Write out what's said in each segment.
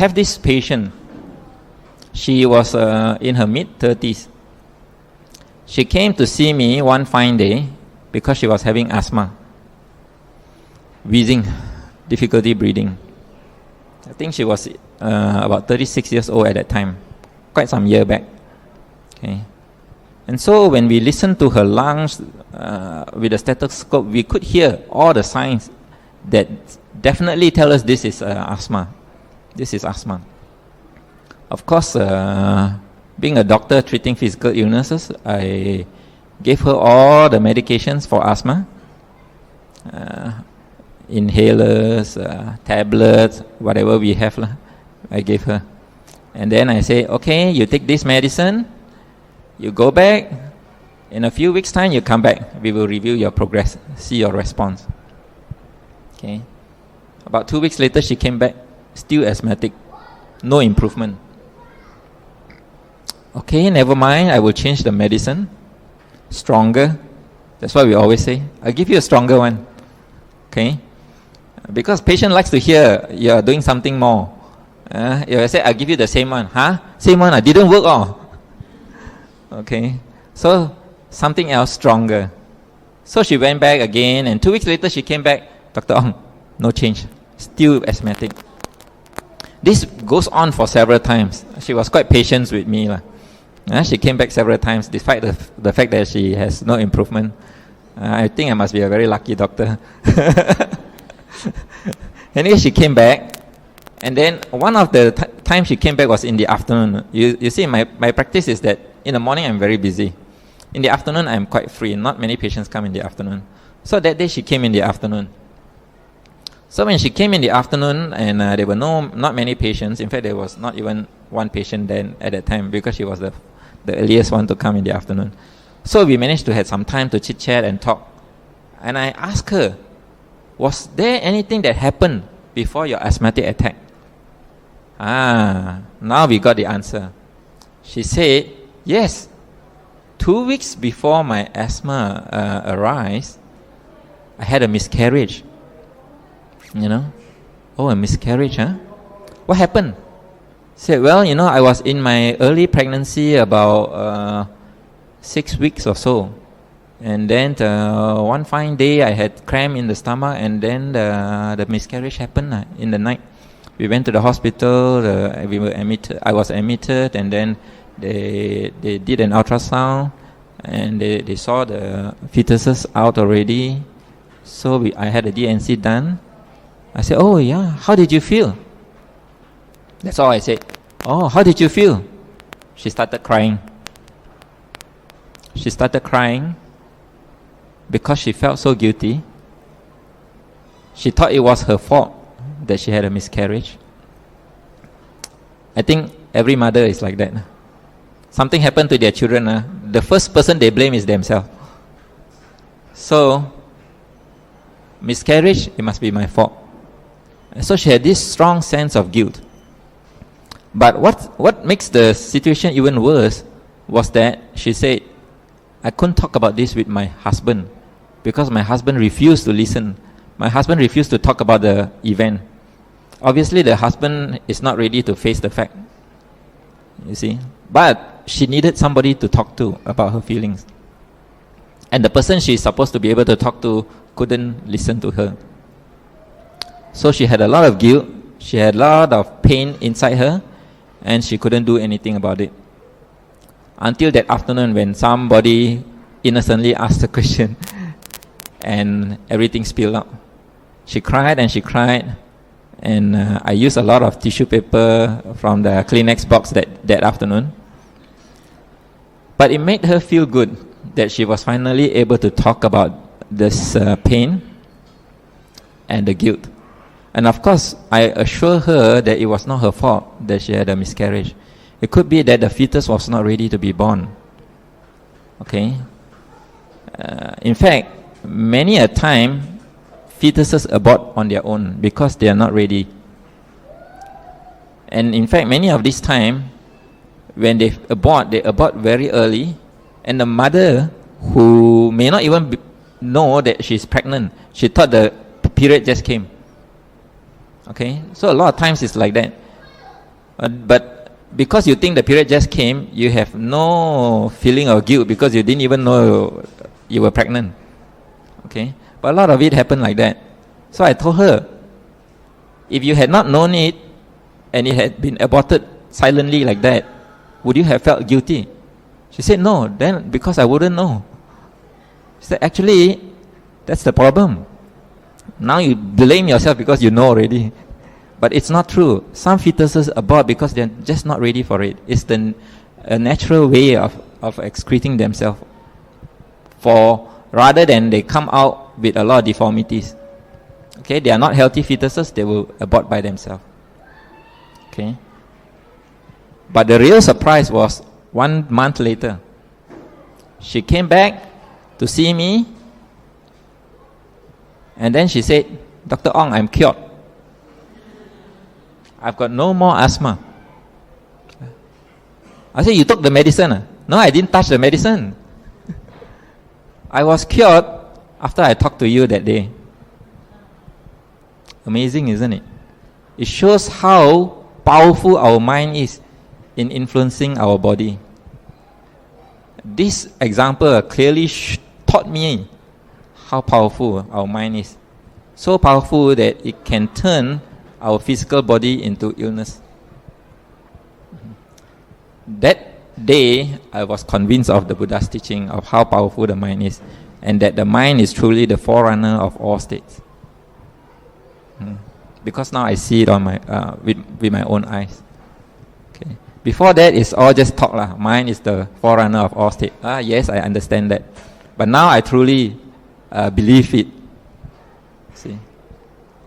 have this patient. She was in her mid-30s. She came to see me one fine day because she was having asthma, wheezing, difficulty breathing. I think she was about 36 years old at that time, quite some year back. Okay. And so when we listened to her lungs with a stethoscope, we could hear all the signs that definitely tell us this is asthma. This is asthma. Of course, being a doctor treating physical illnesses, I gave her all the medications for asthma. Inhalers, tablets, whatever we have, I gave her. And then I say, okay, you take this medicine, you go back, in a few weeks' time you come back, we will review your progress, see your response. Okay. About 2 weeks later, she came back, still asthmatic, no improvement. Okay, never mind, I will change the medicine, stronger. That's what we always say. I'll give you a stronger one. Okay? Because patient likes to hear you are doing something more. If I say, I'll give you the same one. Huh? Same one, I didn't work all. Okay? So, something else stronger. So she went back again, and 2 weeks later she came back. Dr. Ong, no change. Still asthmatic. This goes on for several times. She was quite patient with me. She came back several times despite the fact that she has no improvement. I think I must be a very lucky doctor. Anyway, she came back, and then one of the times she came back was in the afternoon. You see, my practice is that in the morning I'm very busy. In the afternoon I'm quite free. Not many patients come in the afternoon. So that day she came in the afternoon. So when she came in the afternoon, and there were not many patients. In fact, there was not even one patient then at that time, because she was the earliest one to come in the afternoon. So we managed to have some time to chit chat and talk. And I asked her, was there anything that happened before your asthmatic attack? Now we got the answer. She said, yes, 2 weeks before my asthma arose, I had a miscarriage. A miscarriage, huh? What happened? Said, well, I was in my early pregnancy about 6 weeks or so. And then one fine day I had cramp in the stomach, and then the miscarriage happened in the night. We went to the hospital, we were admitted, I was admitted, and then they did an ultrasound, and they saw the fetuses out already. So I had a DNC done. I said, oh yeah, how did you feel? That's all I said. Oh, how did you feel? She started crying. She started crying because she felt so guilty. She thought it was her fault that she had a miscarriage. I think every mother is like that. Something happened to their children. The first person they blame is themselves. So, miscarriage, it must be my fault. And so she had this strong sense of guilt. But what makes the situation even worse was that she said, I couldn't talk about this with my husband because my husband refused to listen. My husband refused to talk about the event. Obviously, the husband is not ready to face the fact. You see? But she needed somebody to talk to about her feelings. And the person she's supposed to be able to talk to couldn't listen to her. So she had a lot of guilt. She had a lot of pain inside her, and she couldn't do anything about it. Until that afternoon when somebody innocently asked a question and everything spilled out. She cried and she cried, and I used a lot of tissue paper from the Kleenex box that afternoon. But it made her feel good that she was finally able to talk about this pain and the guilt. And of course, I assure her that it was not her fault that she had a miscarriage. It could be that the fetus was not ready to be born. Okay? In fact, many a time, fetuses abort on their own because they are not ready. And in fact, many of this time, when they abort very early, and the mother, who may not even know that she's pregnant, she thought the period just came. Okay, so a lot of times it's like that. But because you think the period just came, you have no feeling of guilt because you didn't even know you were pregnant. Okay? But a lot of it happened like that. So I told her, if you had not known it and it had been aborted silently like that, would you have felt guilty? She said, no, then because I wouldn't know. She said, actually, that's the problem. Now you blame yourself because you know already. But it's not true. Some fetuses abort because they're just not ready for it. It's a natural way of excreting themselves. Rather than they come out with a lot of deformities. Okay, they are not healthy fetuses, they will abort by themselves. Okay. But the real surprise was 1 month later. She came back to see me, and then she said, Dr. Ong, I'm cured. I've got no more asthma. I said, you took the medicine? No, I didn't touch the medicine. I was cured after I talked to you that day. Amazing, isn't it? It shows how powerful our mind is in influencing our body. This example clearly taught me how powerful our mind is. So powerful that it can turn our physical body into illness. That day, I was convinced of the Buddha's teaching of how powerful the mind is, and that the mind is truly the forerunner of all states. Because now I see it on my with my own eyes. Okay. Before that, it's all just talk lah. Mind is the forerunner of all states. Yes, I understand that, but now I truly believe it. See,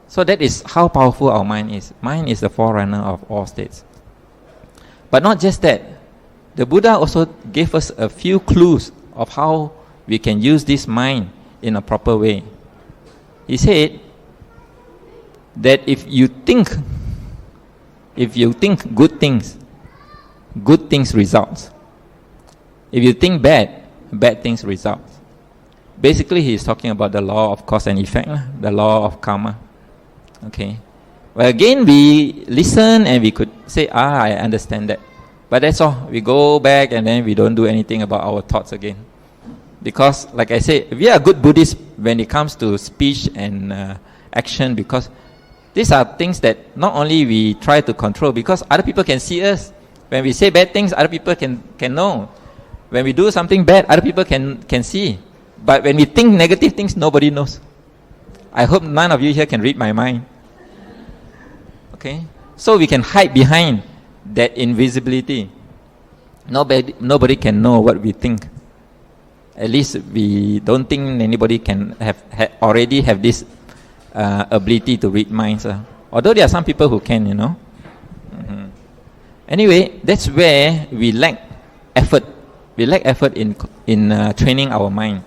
so that is how powerful our mind is. Mind is the forerunner of all states. But not just that. The Buddha also gave us a few clues of how we can use this mind in a proper way. He said that if you think good things results. If you think bad things result. Basically, he is talking about the law of cause and effect, the law of karma. Okay. Well, again, we listen and we could say, I understand that. But that's all. We go back and then we don't do anything about our thoughts again. Because, like I said, we are good Buddhists when it comes to speech and action, because these are things that not only we try to control, because other people can see us. When we say bad things, other people can know. When we do something bad, other people can see. But when we think negative things, nobody knows. I hope none of you here can read my mind. Okay? So we can hide behind that invisibility. Nobody can know what we think. At least we don't think anybody can already have this ability to read minds. Although there are some people who can, Anyway, that's where we lack effort. We lack effort in training our mind,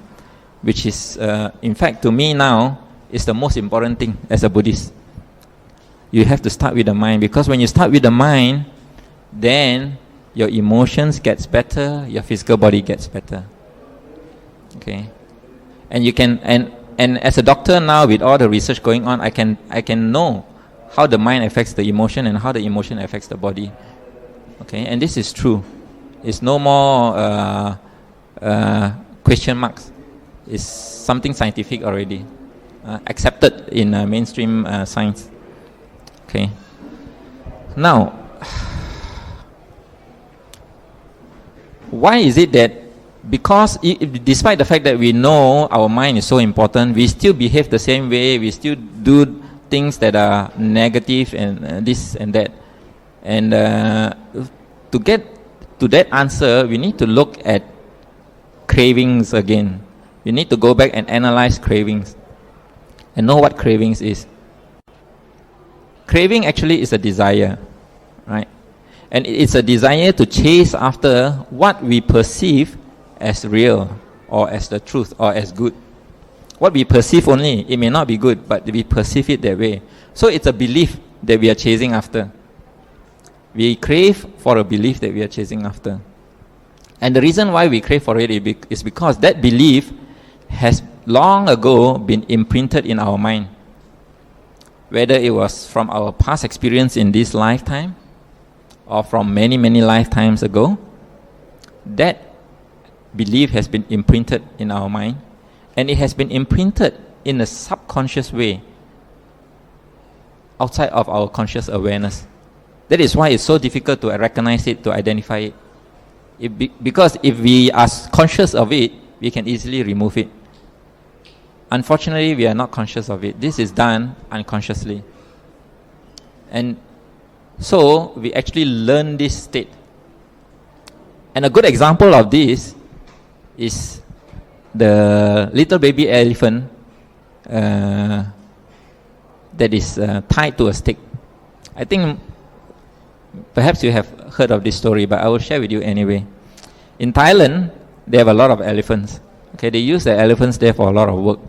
which is, in fact, to me now, is the most important thing as a Buddhist. You have to start with the mind, because when you start with the mind, then your emotions gets better, your physical body gets better. Okay, and you can and as a doctor now, with all the research going on, I can know how the mind affects the emotion and how the emotion affects the body. Okay, and this is true. It's no more question marks. It's something scientific already, accepted in mainstream science. Okay. Now, why is it that because despite the fact that we know our mind is so important, we still behave the same way, we still do things that are negative and this and that? And to get to that answer, we need to look at cravings again. We need to go back and analyze cravings and know what cravings is. Craving actually is a desire, right? And it's a desire to chase after what we perceive as real, or as the truth, or as good. What we perceive only, it may not be good, but we perceive it that way. So it's a belief that we are chasing after. We crave for a belief that we are chasing after. And the reason why we crave for it is because that belief has long ago been imprinted in our mind. Whether it was from our past experience in this lifetime, or from many, many lifetimes ago, that belief has been imprinted in our mind, and it has been imprinted in a subconscious way outside of our conscious awareness. That is why it's so difficult to recognize it, to identify it. Because if we are conscious of it, we can easily remove it. Unfortunately, we are not conscious of it. This is done unconsciously. And so we actually learn this state. And a good example of this is the little baby elephant that is tied to a stick. I think perhaps you have heard of this story, but I will share with you anyway. In Thailand, they have a lot of elephants. Okay, they use the elephants there for a lot of work.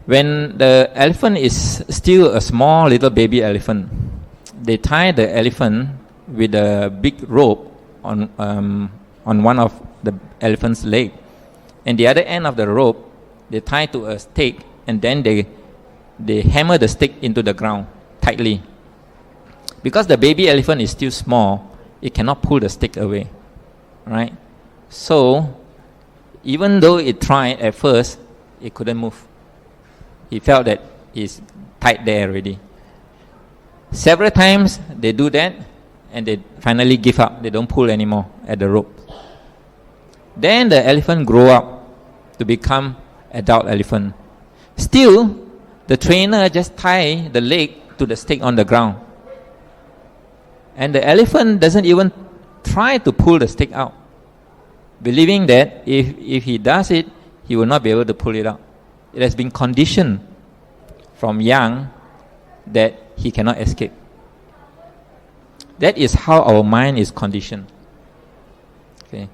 When the elephant is still a small little baby elephant, they tie the elephant with a big rope on one of the elephant's leg, and the other end of the rope they tie to a stake, and then they hammer the stick into the ground tightly. Because the baby elephant is still small, it cannot pull the stick away, right? So even though it tried at first, it couldn't move. He felt that it's tight there already. Several times they do that, and they finally give up. They don't pull anymore at the rope. Then the elephant grow up to become adult elephant. Still, the trainer just tie the leg to the stick on the ground, and the elephant doesn't even try to pull the stick out, believing that if he does it, he will not be able to pull it out. It has been conditioned from young that he cannot escape. That is how our mind is conditioned.